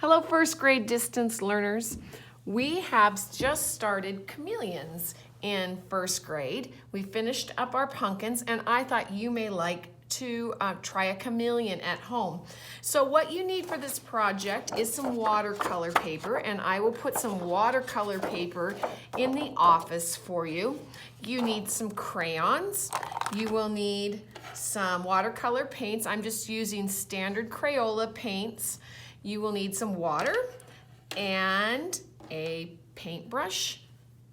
Hello, first grade distance learners. We have just started Chameleons in first grade. We finished up our pumpkins, and I thought you may like to try a chameleon at home. So what you need for this project is some watercolor paper, and I will put some watercolor paper in the office for you. You need some crayons. You will need some watercolor paints. I'm just using standard Crayola paints. You will need some water and a paintbrush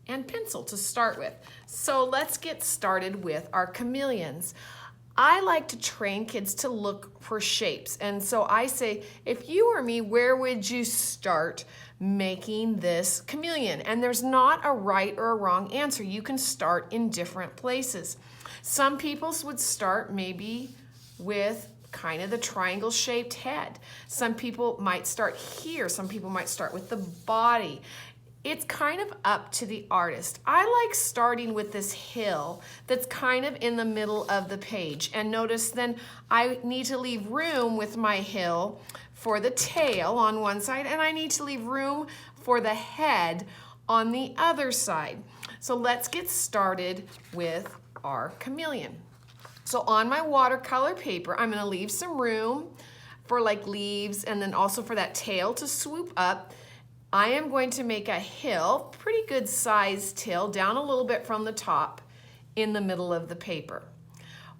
and pencil to start with. So let's get started with our chameleons. I like to train kids to look for shapes. And so I say, if you were me, where would you start making this chameleon? And there's not a right or a wrong answer. You can start in different places. Some people would start maybe with kind of the triangle shaped head. Some people might start here. Some people might start with the body. It's kind of up to the artist. I like starting with this hill that's kind of in the middle of the page. And notice then I need to leave room with my hill for the tail on one side, and I need to leave room for the head on the other side. So let's get started with our chameleon. So on my watercolor paper, I'm gonna leave some room for like leaves and then also for that tail to swoop up. I am going to make a hill, pretty good sized hill, down a little bit from the top in the middle of the paper.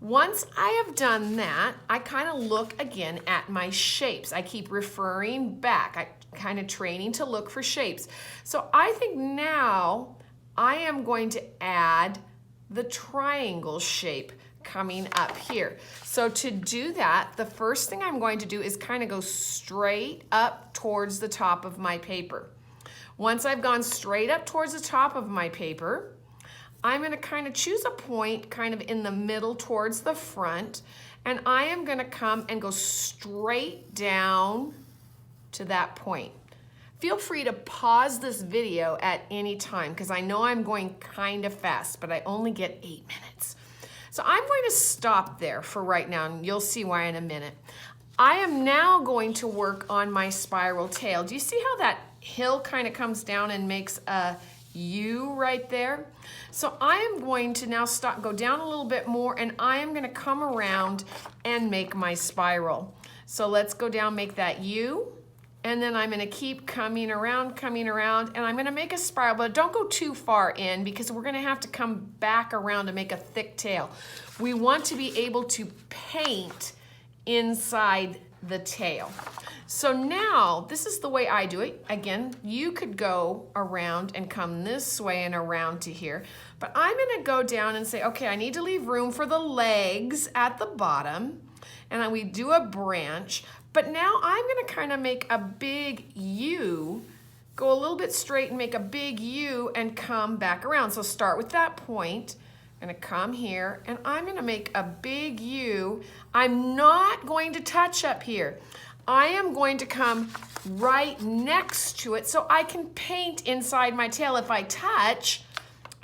Once I have done that, I kind of look again at my shapes. I keep referring back, I kind of training to look for shapes. So I think now I am going to add the triangle shape coming up here. So to do that, the first thing I'm going to do is kind of go straight up towards the top of my paper. Once I've gone straight up towards the top of my paper, I'm going to kind of choose a point kind of in the middle towards the front, and I am going to come and go straight down to that point. Feel free to pause this video at any time because I know I'm going kind of fast, but I only get 8 minutes. So I'm going to stop there for right now, and you'll see why in a minute. I am now going to work on my spiral tail. Do you see how that hill kind of comes down and makes a U right there? So I am going to now go down a little bit more, and I am going to come around and make my spiral. So let's go down, make that U. And then I'm gonna keep coming around, and I'm gonna make a spiral, but don't go too far in because we're gonna have to come back around to make a thick tail. We want to be able to paint inside the tail. So now, this is the way I do it. Again, you could go around and come this way and around to here, but I'm gonna go down and say, okay, I need to leave room for the legs at the bottom, and we do a branch. But now I'm gonna kind of make a big U, go a little bit straight and make a big U and come back around. So start with that point, I'm gonna come here and I'm gonna make a big U. I'm not going to touch up here. I am going to come right next to it so I can paint inside my tail. If I touch,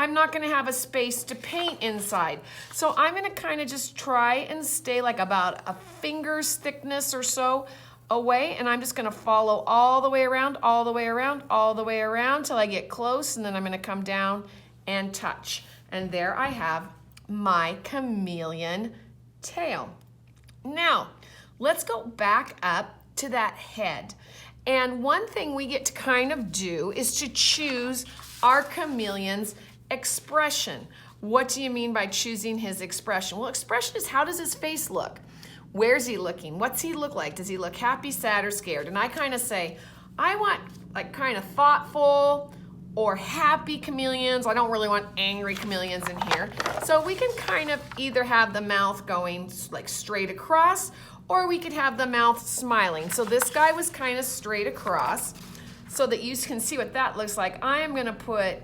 I'm not gonna have a space to paint inside. So I'm gonna kind of just try and stay like about a finger's thickness or so away, and I'm just gonna follow all the way around, all the way around, all the way around till I get close, and then I'm gonna come down and touch. And there I have my chameleon tail. Now, let's go back up to that head. And one thing we get to kind of do is to choose our chameleon's expression. What do you mean by choosing his expression? Well, expression is how does his face look? Where's he looking? What's he look like? Does he look happy, sad, or scared? And I kind of say, I want like kind of thoughtful or happy chameleons. I don't really want angry chameleons in here. So we can kind of either have the mouth going like straight across, or we could have the mouth smiling. So this guy was kind of straight across so that you can see what that looks like. I am gonna put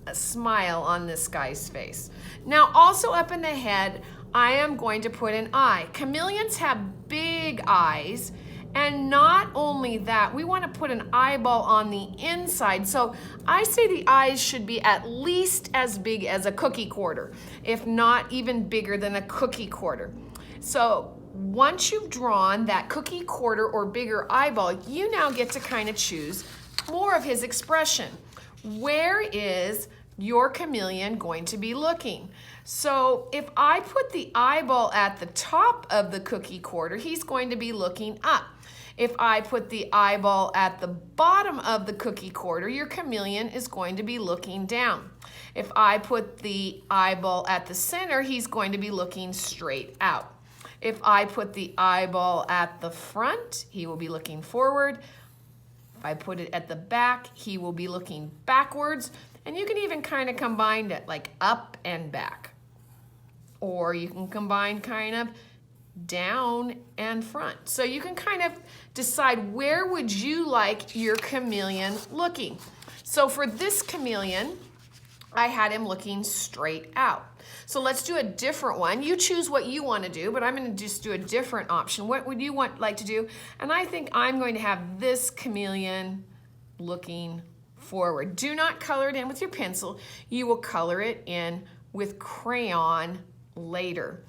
a smile on this guy's face. Now also up in the head, I am going to put an eye. Chameleons have big eyes, and not only that, we want to put an eyeball on the inside. So I say the eyes should be at least as big as a cookie quarter, if not even bigger than a cookie quarter. So once you've drawn that cookie quarter or bigger eyeball, you now get to kind of choose more of his expression. Where is your chameleon going to be looking? So if I put the eyeball at the top of the cookie quarter, he's going to be looking up. If I put the eyeball at the bottom of the cookie quarter, your chameleon is going to be looking down. If I put the eyeball at the center, he's going to be looking straight out. If I put the eyeball at the front, he will be looking forward. If I put it at the back, he will be looking backwards. And you can even kind of combine it like up and back. Or you can combine kind of down and front. So you can kind of decide where would you like your chameleon looking. So for this chameleon, I had him looking straight out. So let's do a different one. You choose what you want to do, but I'm going to just do a different option. What would you like to do? And I think I'm going to have this chameleon looking forward. Do not color it in with your pencil. You will color it in with crayon later.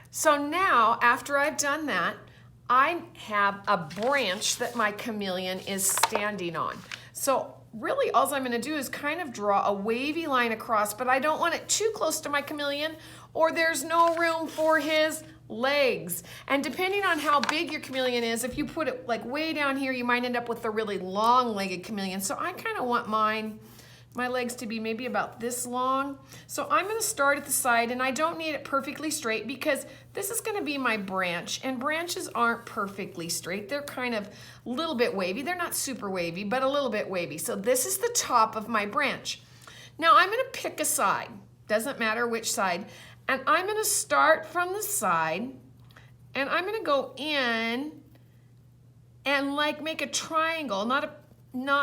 So now, after I've done that, I have a branch that my chameleon is standing on. So really all I'm going to do is kind of draw a wavy line across, but I don't want it too close to my chameleon or there's no room for his legs. And depending on how big your chameleon is, if you put it like way down here, you might end up with a really long-legged chameleon. So I kind of want my legs to be maybe about this long. So I'm going to start at the side, and I don't need it perfectly straight because this is going to be my branch, and branches aren't perfectly straight. They're kind of a little bit wavy. They're not super wavy, but a little bit wavy. So this is the top of my branch. Now I'm going to pick a side. Doesn't matter which side. And I'm going to start from the side, and I'm going to go in and like make a triangle, not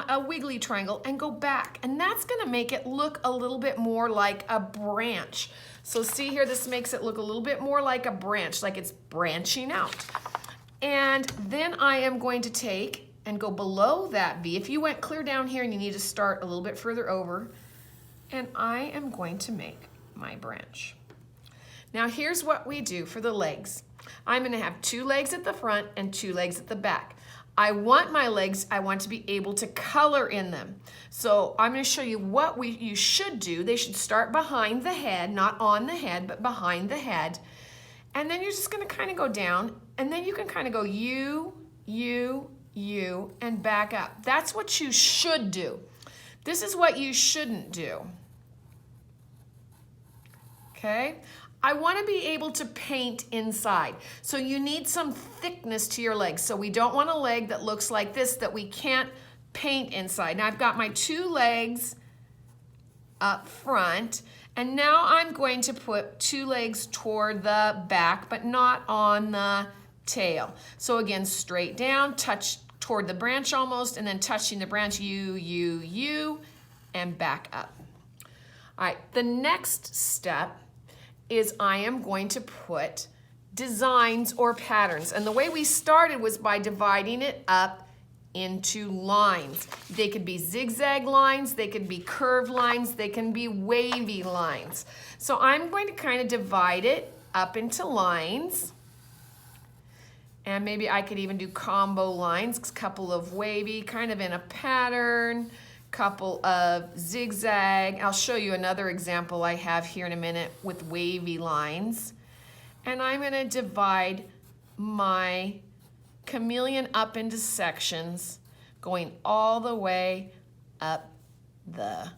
a wiggly triangle, and go back. And that's gonna make it look a little bit more like a branch. So see here, this makes it look a little bit more like a branch, like it's branching out. And then I am going to take and go below that V. If you went clear down here and you need to start a little bit further over, and I am going to make my branch. Now here's what we do for the legs. I'm gonna have 2 legs at the front and 2 legs at the back. I want my legs, I want to be able to color in them. So I'm going to show you what you should do. They should start behind the head, not on the head, but behind the head. And then you're just going to kind of go down, and then you can kind of go you, and back up. That's what you should do. This is what you shouldn't do. Okay? I want to be able to paint inside. So you need some thickness to your legs. So we don't want a leg that looks like this that we can't paint inside. Now I've got my 2 legs up front, and now I'm going to put 2 legs toward the back, but not on the tail. So again, straight down, touch toward the branch almost, and then touching the branch, you, and back up. All right, the next step is I am going to put designs or patterns. And the way we started was by dividing it up into lines. They could be zigzag lines, they could be curved lines, they can be wavy lines. So I'm going to kind of divide it up into lines. And maybe I could even do combo lines, a couple of wavy, kind of in a pattern, couple of zigzag. I'll show you another example I have here in a minute with wavy lines. And I'm going to divide my chameleon up into sections, going all the way up the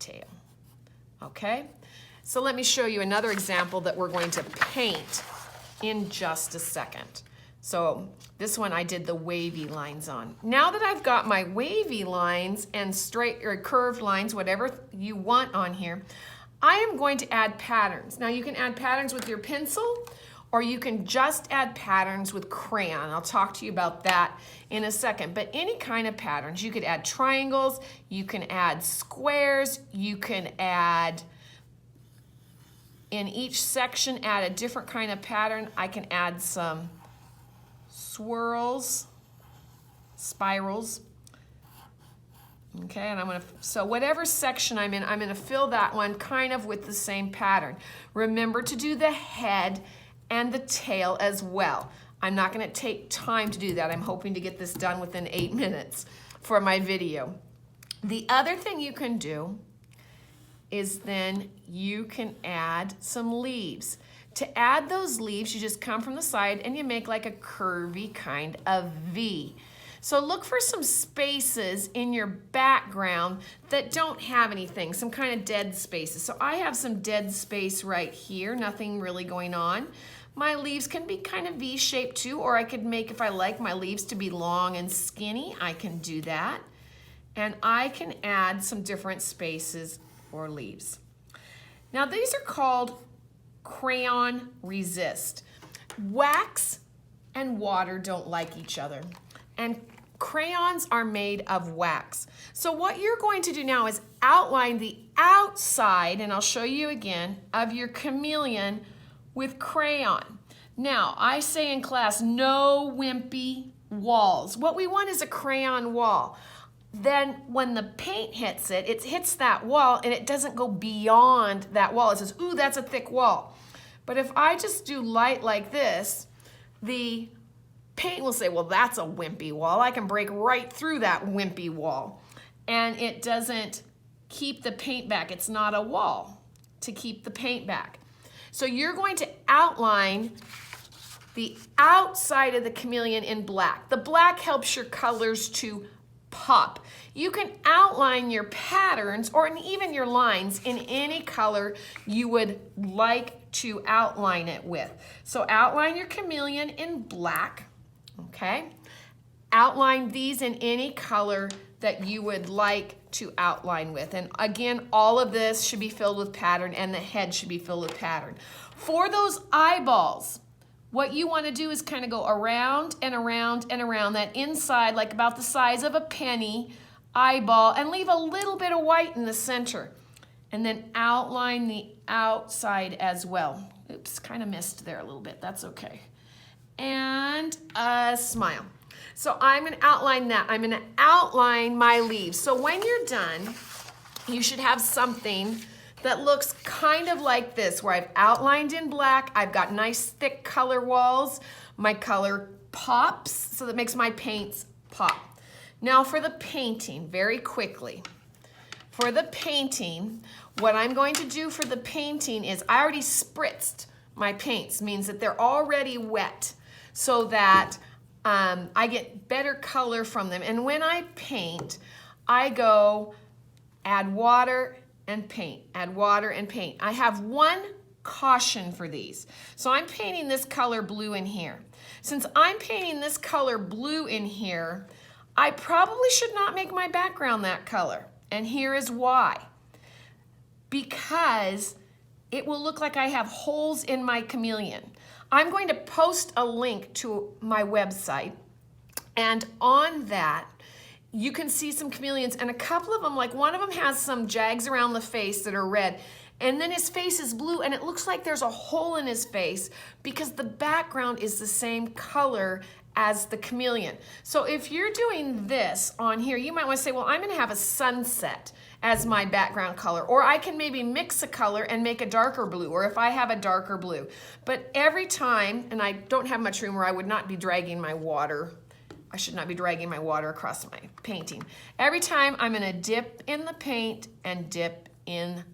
tail. Okay? So let me show you another example that we're going to paint in just a second. So this one I did the wavy lines on. Now that I've got my wavy lines and straight or curved lines, whatever you want on here, I am going to add patterns. Now you can add patterns with your pencil, or you can just add patterns with crayon. I'll talk to you about that in a second. But any kind of patterns, you could add triangles, you can add squares, you can add, in each section, add a different kind of pattern. I can add some swirls, spirals. Okay, and so whatever section I'm in, I'm gonna fill that one kind of with the same pattern. Remember to do the head and the tail as well. I'm not going to take time to do that. I'm hoping to get this done within 8 minutes for my video. The other thing you can do is then you can add some leaves. To add those leaves, you just come from the side and you make like a curvy kind of V. So look for some spaces in your background that don't have anything, some kind of dead spaces. So I have some dead space right here, nothing really going on. My leaves can be kind of V-shaped too, or I could make, if I like my leaves to be long and skinny, I can do that. And I can add some different spaces or leaves. Now these are called Crayon Resist. Wax and water don't like each other, and crayons are made of wax. So what you're going to do now is outline the outside, and I'll show you again, of your chameleon with crayon. Now, I say in class, no wimpy walls. What we want is a crayon wall. Then when the paint hits it, it hits that wall and it doesn't go beyond that wall. It says, ooh, that's a thick wall. But if I just do light like this, the paint will say, well, that's a wimpy wall. I can break right through that wimpy wall. And it doesn't keep the paint back. It's not a wall to keep the paint back. So you're going to outline the outside of the chameleon in black. The black helps your colors to pop. You can outline your patterns or even your lines in any color you would like to outline it with. So outline your chameleon in black, okay? Outline these in any color that you would like to outline with. And again, all of this should be filled with pattern and the head should be filled with pattern. For those eyeballs, what you want to do is kind of go around and around and around that inside, like about the size of a penny eyeball, and leave a little bit of white in the center. And then outline the outside as well. Oops, kind of missed there a little bit. That's okay. And a smile. So I'm going to outline that. I'm going to outline my leaves. So when you're done, you should have something that looks kind of like this, where I've outlined in black, I've got nice thick color walls, my color pops, so that makes my paints pop. Now for the painting, very quickly. For the painting, what I'm going to do for the painting is I already spritzed my paints, means that they're already wet, so that I get better color from them. And when I paint, I go add water and paint, add water and paint. I have one caution for these. So I'm painting this color blue in here. Since I'm painting this color blue in here, I probably should not make my background that color. And here is why. Because it will look like I have holes in my chameleon. I'm going to post a link to my website, and on that, you can see some chameleons, and a couple of them, like one of them has some jags around the face that are red, and then his face is blue, and it looks like there's a hole in his face because the background is the same color as the chameleon. So if you're doing this on here, you might want to say, well, I'm going to have a sunset as my background color, or I can maybe mix a color and make a darker blue, or if I have a darker blue. But every time, and I don't have much room where I would not be dragging my water, I should not be dragging my water across my painting. Every time I'm going to dip in the paint and dip in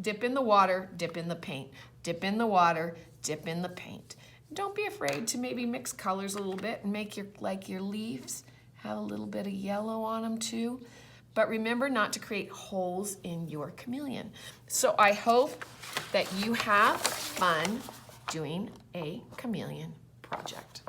the water, dip in the paint, dip in the water, dip in the paint. Don't be afraid to maybe mix colors a little bit and make your leaves have a little bit of yellow on them too. But remember not to create holes in your chameleon. So I hope that you have fun doing a chameleon project.